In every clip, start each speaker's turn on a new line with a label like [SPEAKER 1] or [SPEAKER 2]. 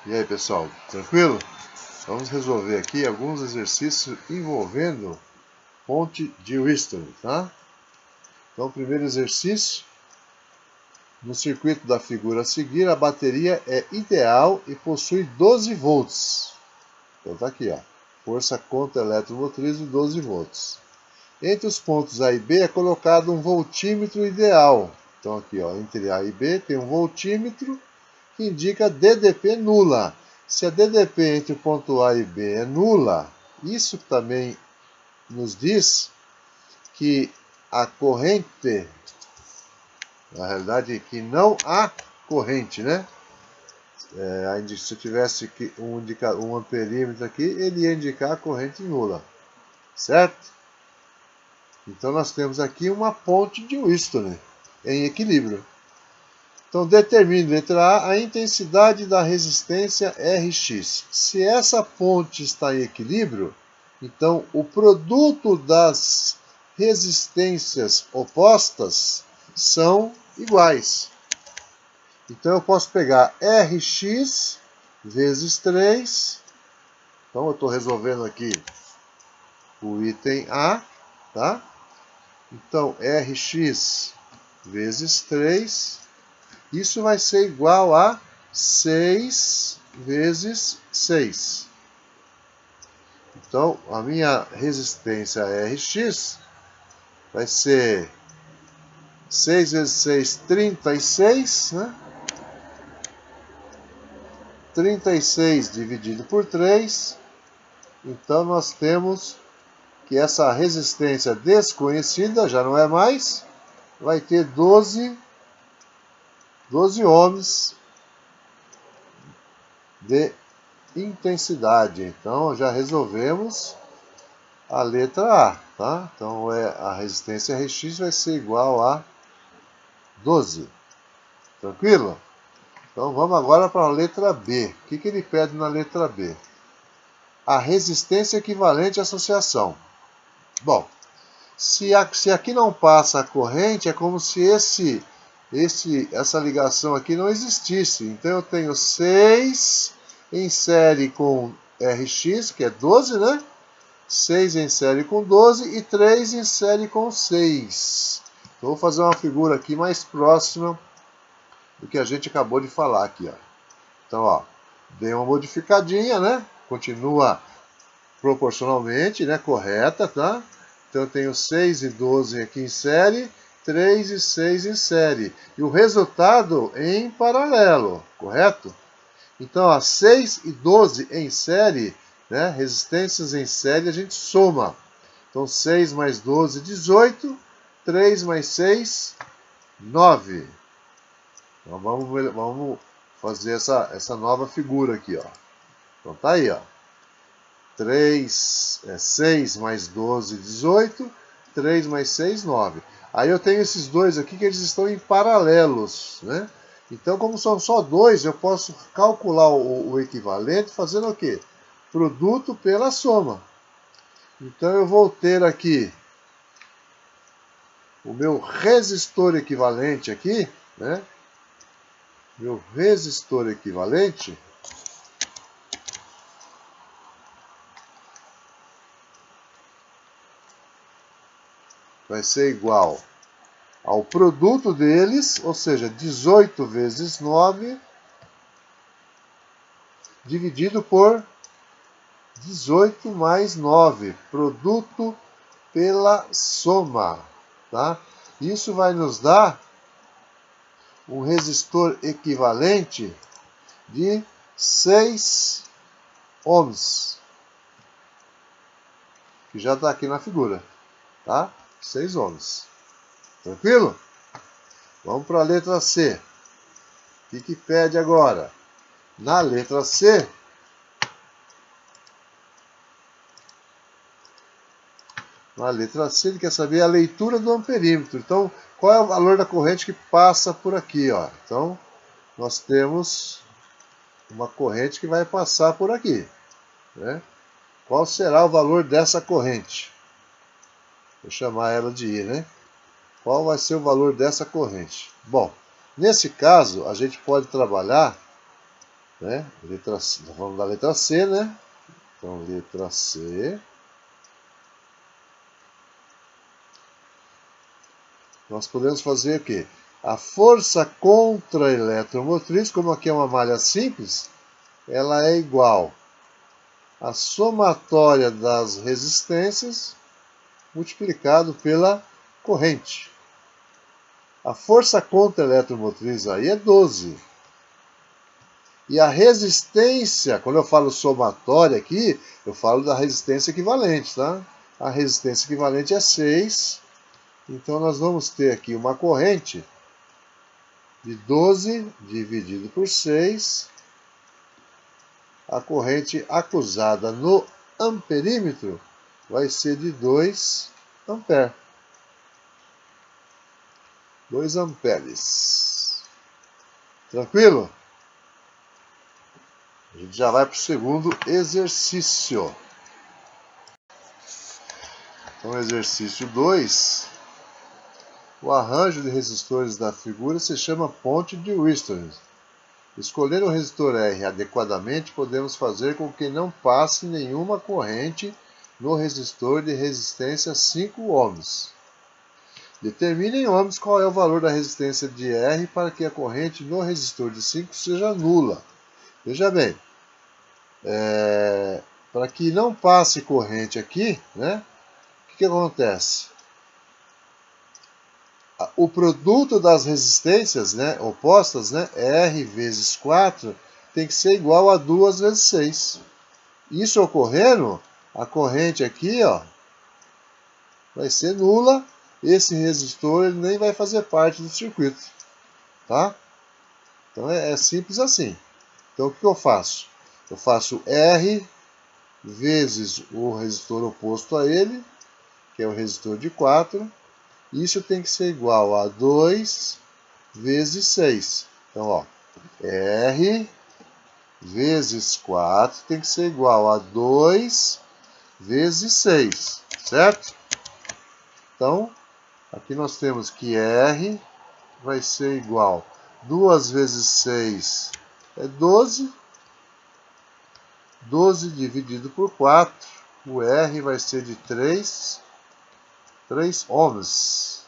[SPEAKER 1] E aí, pessoal, tranquilo? Vamos resolver aqui alguns exercícios envolvendo ponte de Wheatstone, tá? Então, o primeiro exercício, no circuito da figura a seguir, a bateria é ideal e possui 12 volts. Então tá aqui, ó, força contra eletromotriz de 12 volts. Entre os pontos A e B é colocado um voltímetro ideal. Então aqui, ó, entre A e B tem um voltímetro que indica DDP nula. Se a DDP entre o ponto A e B é nula, isso também nos diz que a corrente, na realidade, que não há corrente, né? Se eu tivesse um amperímetro aqui, ele ia indicar a corrente nula, certo? Então nós temos aqui uma ponte de Wheatstone em equilíbrio. Então, determine, letra A intensidade da resistência Rx. Se essa ponte está em equilíbrio, então o produto das resistências opostas são iguais. Então, eu posso pegar Rx vezes 3. Então, eu estou resolvendo aqui o item A, tá? Então, Rx vezes 3. Isso vai ser igual a 6 vezes 6. Então, a minha resistência Rx vai ser 6 vezes 6, 36, né? 36 dividido por 3. Então, nós temos que essa resistência desconhecida, já não é mais, vai ter 12 ohms de intensidade. Então, já resolvemos a letra A, tá? Então, a resistência Rx vai ser igual a 12. Tranquilo? Então, vamos agora para a letra B. O que ele pede na letra B? A resistência equivalente à associação. Bom, se aqui não passa a corrente, é como se essa ligação aqui não existisse. Então, eu tenho 6 em série com Rx, que é 12, né? 6 em série com 12 e 3 em série com 6. Então, vou fazer uma figura aqui mais próxima do que a gente acabou de falar aqui, ó. Então, ó, dei uma modificadinha, né? Continua proporcionalmente, né? Correta, tá? Então, eu tenho 6 e 12 aqui em série, 3 e 6 em série. E o resultado em paralelo, correto? Então, ó, 6 e 12 em série, né? Resistências em série, a gente soma. Então, 6 mais 12, 18. 3 mais 6, 9. Então, vamos fazer essa nova figura aqui, ó. Então, tá aí, ó. 6 mais 12, 18. 3 mais 6, 9. Aí eu tenho esses dois aqui que eles estão em paralelos, né? Então, como são só dois, eu posso calcular o equivalente fazendo o quê? Produto pela soma. Então, eu vou ter aqui o meu resistor equivalente aqui, né? Meu resistor equivalente vai ser igual ao produto deles, ou seja, 18 vezes 9, dividido por 18 mais 9, produto pela soma, tá? Isso vai nos dar um resistor equivalente de 6 ohms, que já está aqui na figura, tá? 6 ohms. Tranquilo? Vamos para a letra C. O que pede agora? Na letra C, ele quer saber a leitura do amperímetro. Então, qual é o valor da corrente que passa por aqui, ó? Então, nós temos uma corrente que vai passar por aqui, né? Qual será o valor dessa corrente? Vou chamar ela de I, né? Qual vai ser o valor dessa corrente? Bom, nesse caso, a gente pode trabalhar né? Vamos da letra C, né? Então, letra C. Nós podemos fazer o quê? A força contra-eletromotriz, como aqui é uma malha simples, ela é igual à somatória das resistências multiplicado pela corrente. A força contra-eletromotriz aí é 12. E a resistência, quando eu falo somatória aqui, eu falo da resistência equivalente, tá? A resistência equivalente é 6. Então nós vamos ter aqui uma corrente de 12 dividido por 6. A corrente acusada no amperímetro vai ser de 2 amperes. 2 amperes. Tranquilo? A gente já vai para o segundo exercício. Então, exercício 2. O arranjo de resistores da figura se chama ponte de Wheatstone. Escolhendo o resistor R adequadamente, podemos fazer com que não passe nenhuma corrente no resistor de resistência 5 ohms. Determine em ohms qual é o valor da resistência de R para que a corrente no resistor de 5 seja nula. Veja bem, para que não passe corrente aqui, né, o que acontece? O produto das resistências, né, opostas, né, R vezes 4, tem que ser igual a 2 vezes 6. Isso ocorrendo, a corrente aqui, ó, vai ser nula. Esse resistor ele nem vai fazer parte do circuito, tá? Então é simples assim. Então o que eu faço? Eu faço R vezes o resistor oposto a ele, que é o resistor de 4. Isso tem que ser igual a 2 vezes 6. Então, ó, R vezes 4 tem que ser igual a 2 vezes 6, certo? Então, aqui nós temos que R vai ser igual a 2 vezes 6 é 12. 12 dividido por 4, o R vai ser de 3 ohms.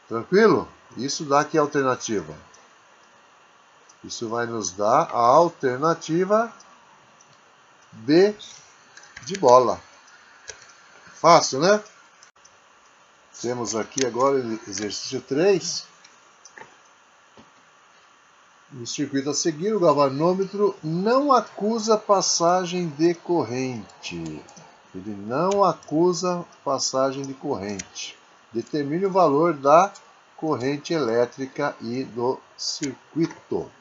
[SPEAKER 1] Tranquilo? Isso dá que alternativa? Isso vai nos dar a alternativa B de bola. Fácil, né? Temos aqui agora exercício 3. No circuito a seguir, o galvanômetro não acusa passagem de corrente. Ele não acusa passagem de corrente. Determine o valor da corrente elétrica e do circuito.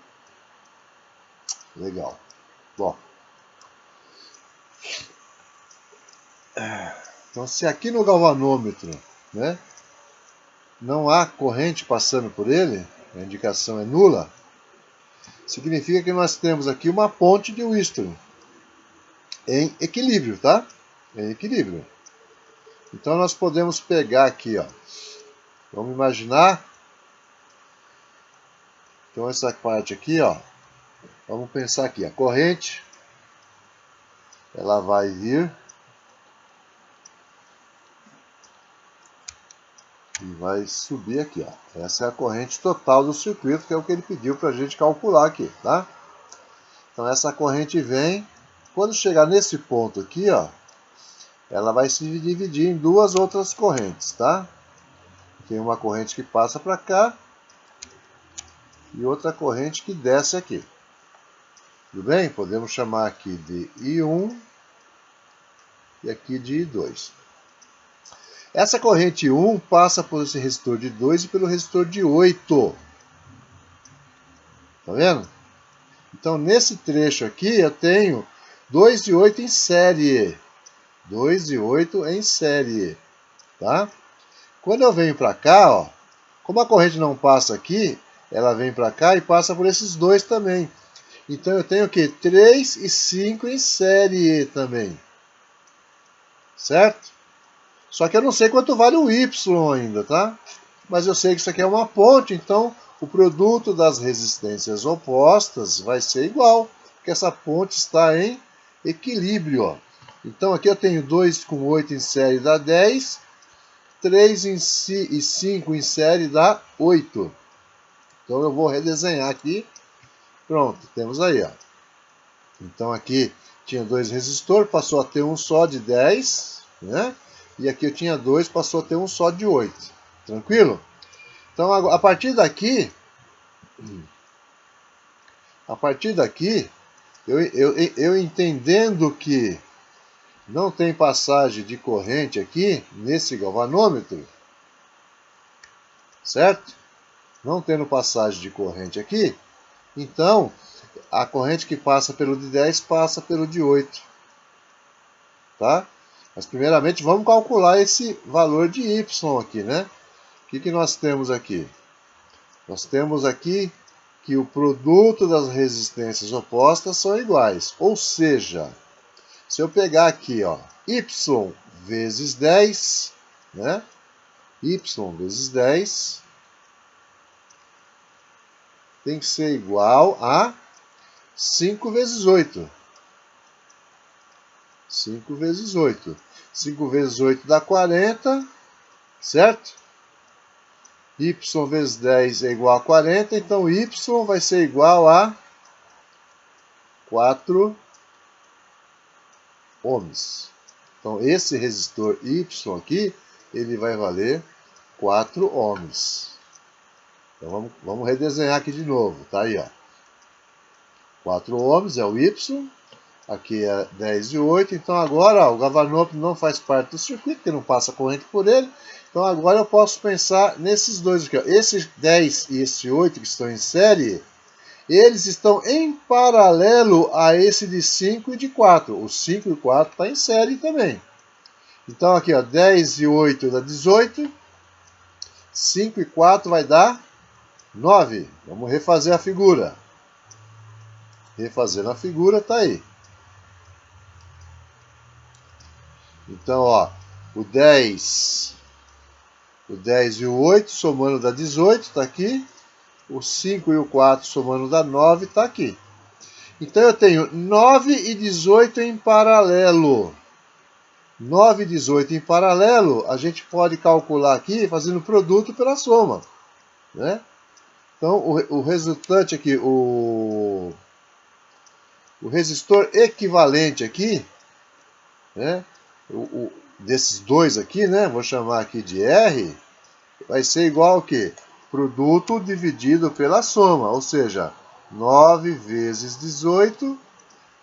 [SPEAKER 1] Legal. Bom. Então, se aqui no galvanômetro, né, não há corrente passando por ele, a indicação é nula, significa que nós temos aqui uma ponte de Wheatstone em equilíbrio, tá? Em equilíbrio. Então nós podemos pegar aqui, ó. Vamos imaginar. Então essa parte aqui, ó. Vamos pensar aqui, a corrente, ela vai vir e vai subir aqui, ó. Essa é a corrente total do circuito, que é o que ele pediu para a gente calcular aqui, tá? Então essa corrente vem, quando chegar nesse ponto aqui, ó, ela vai se dividir em duas outras correntes, tá? Tem uma corrente que passa para cá e outra corrente que desce aqui. Tudo bem? Podemos chamar aqui de I1 e aqui de I2. Essa corrente 1 passa por esse resistor de 2 e pelo resistor de 8. Tá vendo? Então, nesse trecho aqui, eu tenho 2 e 8 em série. 2 e 8 em série. Tá? Quando eu venho para cá, ó, como a corrente não passa aqui, ela vem para cá e passa por esses dois também. Então, eu tenho o quê? 3 e 5 em série também. Certo? Só que eu não sei quanto vale o Y ainda, tá? Mas eu sei que isso aqui é uma ponte, então o produto das resistências opostas vai ser igual, porque essa ponte está em equilíbrio. Ó. Então aqui eu tenho 2 com 8 em série dá 10, 3 e 5 em série dá 8. Então eu vou redesenhar aqui. Pronto, temos aí. Ó. Então aqui tinha 2 resistores, passou a ter um só de 10, né? E aqui eu tinha 2, passou a ter um só de 8. Tranquilo? Então a partir daqui, eu entendendo que não tem passagem de corrente aqui nesse galvanômetro, certo? Não tendo passagem de corrente aqui, então a corrente que passa pelo de 10 passa pelo de 8, tá? Mas primeiramente vamos calcular esse valor de Y aqui, né? O que nós temos aqui? Nós temos aqui que o produto das resistências opostas são iguais, ou seja, se eu pegar aqui, ó, Y vezes 10, né? Y vezes 10 tem que ser igual a 5 vezes 8. 5 vezes 8. 5 vezes 8 dá 40, certo? Y vezes 10 é igual a 40, então Y vai ser igual a 4 ohms. Então esse resistor Y aqui, ele vai valer 4 ohms. Então vamos redesenhar aqui de novo, tá aí, ó. 4 ohms é o Y, aqui é 10 e 8, então agora ó, o galvanômetro não faz parte do circuito, porque não passa corrente por ele, então agora eu posso pensar nesses dois aqui, ó. Esse 10 e esse 8 que estão em série, eles estão em paralelo a esse de 5 e de 4, o 5 e o 4 está em série também. Então aqui ó, 10 e 8 dá 18, 5 e 4 vai dar 9, vamos refazer a figura. Refazendo a figura, tá aí. Então, ó, o 10 e o 8 somando dá 18, tá aqui. O 5 e o 4 somando dá 9, tá aqui. Então eu tenho 9 e 18 em paralelo. 9 e 18 em paralelo, a gente pode calcular aqui fazendo produto pela soma, né? Então o resultante aqui, o resistor equivalente aqui, né? Desses dois aqui, né? Vou chamar aqui de R, vai ser igual ao quê? Produto dividido pela soma, ou seja, 9 vezes 18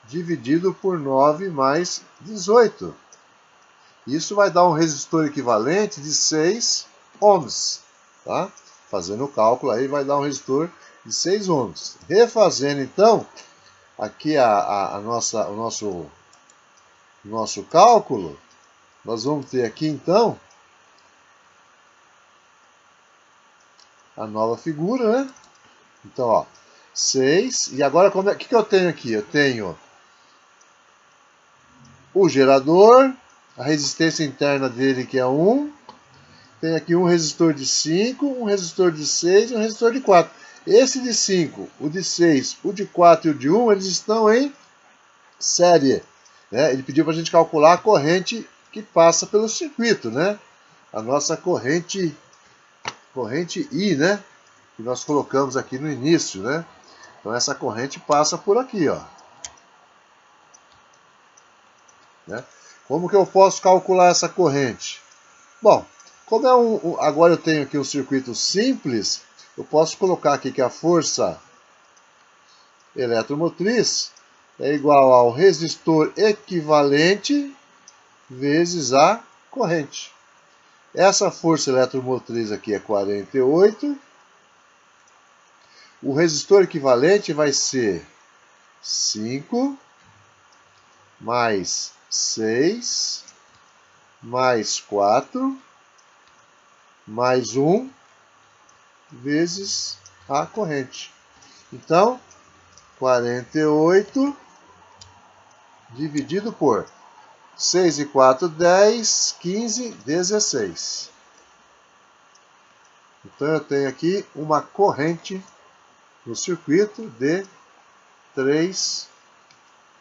[SPEAKER 1] dividido por 9 mais 18. Isso vai dar um resistor equivalente de 6 ohms, tá? Fazendo o cálculo aí vai dar um resistor de 6 ohms. Refazendo então, aqui o nosso cálculo, nós vamos ter aqui então a nova figura, né? Então, ó, 6, e agora o que eu tenho aqui? Eu tenho o gerador, a resistência interna dele que é 1, tem aqui um resistor de 5, um resistor de 6 e um resistor de 4. Esse de 5, o de 6, o de 4 e o de 1, eles estão em série, né? Ele pediu para a gente calcular a corrente que passa pelo circuito, né? A nossa corrente I, né? Que nós colocamos aqui no início, né? Então essa corrente passa por aqui, ó. Né? Como que eu posso calcular essa corrente? Bom, como agora eu tenho aqui um circuito simples, eu posso colocar aqui que a força eletromotriz é igual ao resistor equivalente vezes a corrente. Essa força eletromotriz aqui é 48. O resistor equivalente vai ser 5 mais 6 mais 4 mais 1 vezes a corrente. Então, 48 dividido por 6 e 4, 10, 15, 16. Então eu tenho aqui uma corrente no circuito de 3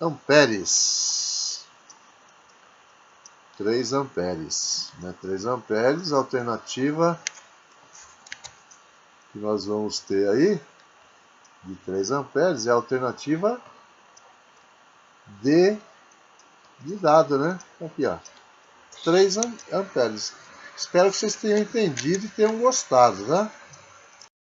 [SPEAKER 1] amperes. 3 amperes. Né? 3 amperes, a alternativa que nós vamos ter aí, de 3 amperes, é a alternativa de dado, né? Aqui, ó. 3 amperes. Espero que vocês tenham entendido e tenham gostado, né?